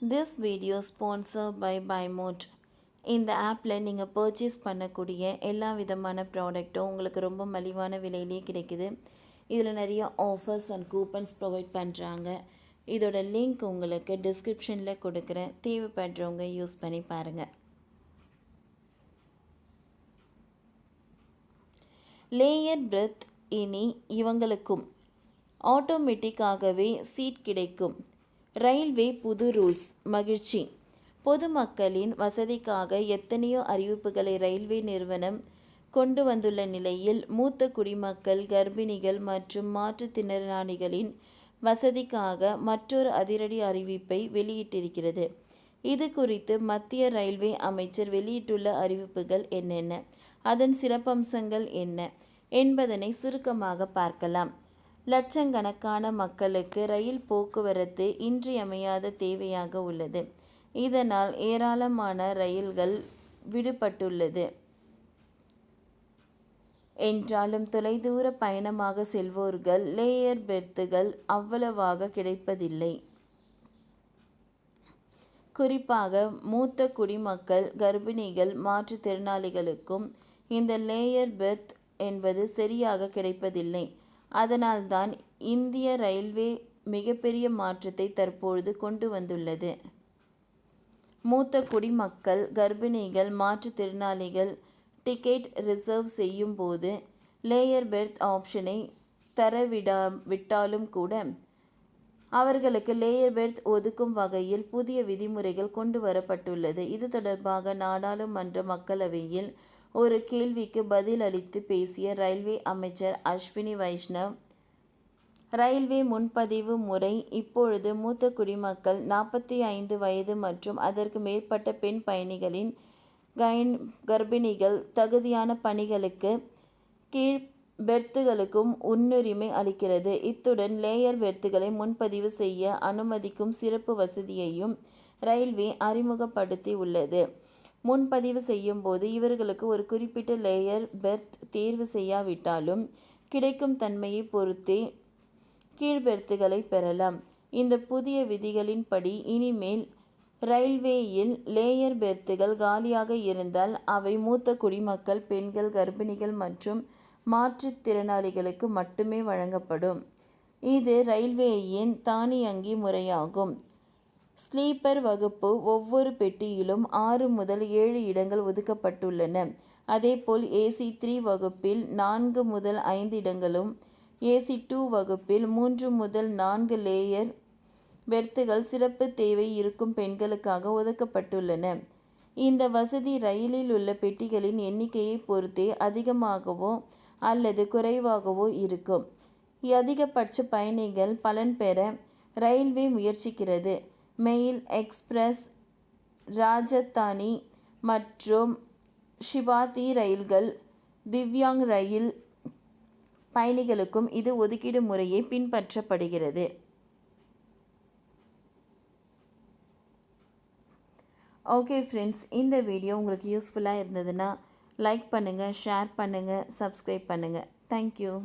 This video sponsored by BuyMode. இந்த ஆப்பில் நீங்கள் பர்ச்சேஸ் பண்ணக்கூடிய எல்லா விதமான ப்ராடக்ட்டும் உங்களுக்கு ரொம்ப மலிவான விலையிலே கிடைக்குது. இதில் நிறைய ஆஃபர்ஸ் அண்ட் கூப்பன்ஸ் ப்ரொவைட் பண்ணுறாங்க. இதோட லிங்க் உங்களுக்கு டிஸ்கிரிப்ஷனில் கொடுக்குறேன். தேவைப்படுறவங்க யூஸ் பண்ணி பாருங்கள். லேயர் பிரெத் இனி இவங்களுக்கும் ஆட்டோமேட்டிக்காகவே சீட் கிடைக்கும். ரயில்வே புது ரூல்ஸ் மகிழ்ச்சி. பொதுமக்களின் வசதிக்காக எத்தனையோ அறிவிப்புகளை ரயில்வே நிறுவனம் கொண்டு வந்துள்ள நிலையில் மூத்த குடிமக்கள், கர்ப்பிணிகள் மற்றும் மாற்றுத்திறனாளிகளின் வசதிக்காக மற்றொரு அதிரடி அறிவிப்பை வெளியிட்டிருக்கிறது. இது குறித்து மத்திய ரயில்வே அமைச்சர் வெளியிட்டுள்ள அறிவிப்புகள் என்னென்ன, அதன் சிறப்பம்சங்கள் என்ன என்பதனை சுருக்கமாக பார்க்கலாம். லட்சக்கணக்கான மக்களுக்கு ரயில் போக்குவரத்து இன்றியமையாத தேவையாக உள்ளது. இதனால் ஏராளமான ரயில்கள் விடுபட்டுள்ளது. என்றாலும் தொலைதூர பயணமாக செல்வோர்கள் லேயர் பெர்த்துகள் அவ்வளவாக கிடைப்பதில்லை. குறிப்பாக மூத்த குடிமக்கள், கர்ப்பிணிகள், மாற்றுத்திறனாளிகளுக்கும் இந்த லேயர் பெர்த் என்பது சரியாக கிடைப்பதில்லை. அதனால்தான் இந்திய ரயில்வே மிகப்பெரிய மாற்றத்தை தற்பொழுது கொண்டு வந்துள்ளது. மூத்த குடிமக்கள், கர்ப்பிணிகள், மாற்றுத்திறனாளிகள் டிக்கெட் ரிசர்வ் செய்யும் போது லேயர் பெர்த் ஆப்ஷனை விட்டாலும் கூட அவர்களுக்கு லேயர் பெர்த் ஒதுக்கும் வகையில் புதிய விதிமுறைகள் கொண்டு வரப்பட்டுள்ளது. இது தொடர்பாக நாடாளுமன்ற மக்களவையில் ஒரு கேள்விக்கு பதில் அளித்து பேசிய ரயில்வே அமைச்சர் அஸ்வினி வைஷ்ணவ், ரயில்வே முன்பதிவு முறை இப்பொழுது மூத்த குடிமக்கள், 45 வயது மற்றும் அதற்கு மேற்பட்ட பெண் பயணிகளின் கர்ப்பிணிகள், தகுதியான பணிகளுக்கு கீழ் பெர்த்துகளுக்கும் முன்னுரிமை அளிக்கிறது. இத்துடன் லேயர் பெர்த்துகளை முன்பதிவு செய்ய அனுமதிக்கும் சிறப்பு வசதியையும் ரயில்வே அறிமுகப்படுத்தி உள்ளது. முன்பதிவு செய்யும் போது இவர்களுக்கு ஒரு குறிப்பிட்ட லேயர் பெர்த் தேர்வு செய்யாவிட்டாலும் கிடைக்கும் தன்மையை பொறுத்தே கீழ் பெர்த்துகளை பெறலாம். இந்த புதிய விதிகளின்படி இனிமேல் ரயில்வேயில் லேயர் பெர்த்துகள் காலியாக இருந்தால் அவை மூத்த குடிமக்கள், பெண்கள், கர்ப்பிணிகள் மற்றும் மாற்றுத்திறனாளிகளுக்கு மட்டுமே வழங்கப்படும். இது ரயில்வேயின் தானியங்கி முறையாகும். ஸ்லீப்பர் வகுப்பு ஒவ்வொரு பெட்டியிலும் 6 முதல் 7 இடங்கள் ஒதுக்கப்பட்டுள்ளன. அதேபோல் AC3 வகுப்பில் 4 முதல் 5 இடங்களும், AC2 வகுப்பில் 3 முதல் 4 லேயர் பெர்த்துகள் சிறப்பு தேவை இருக்கும் பெண்களுக்காக ஒதுக்கப்பட்டுள்ளன. இந்த வசதி ரயிலில் உள்ள பெட்டிகளின் எண்ணிக்கையை பொறுத்தே அதிகமாகவோ அல்லது குறைவாகவோ இருக்கும். அதிகபட்ச பயணிகள் பலன் பெற ரயில்வே முயற்சிக்கிறது. மெயில் எக்ஸ்பிரஸ், ராஜதானி மற்றும் ஷிபாதி ரயில்கள், திவ்யாங் ரயில் பயணிகளுக்கும் இது ஒதுக்கீடு முறையை பின்பற்றப்படுகிறது. ஓகே ஃப்ரெண்ட்ஸ், இந்த வீடியோ உங்களுக்கு யூஸ்ஃபுல்லாக இருந்ததுன்னா லைக் பண்ணுங்கள், ஷேர் பண்ணுங்கள், சப்ஸ்கிரைப் பண்ணுங்கள். தேங்க்யூ.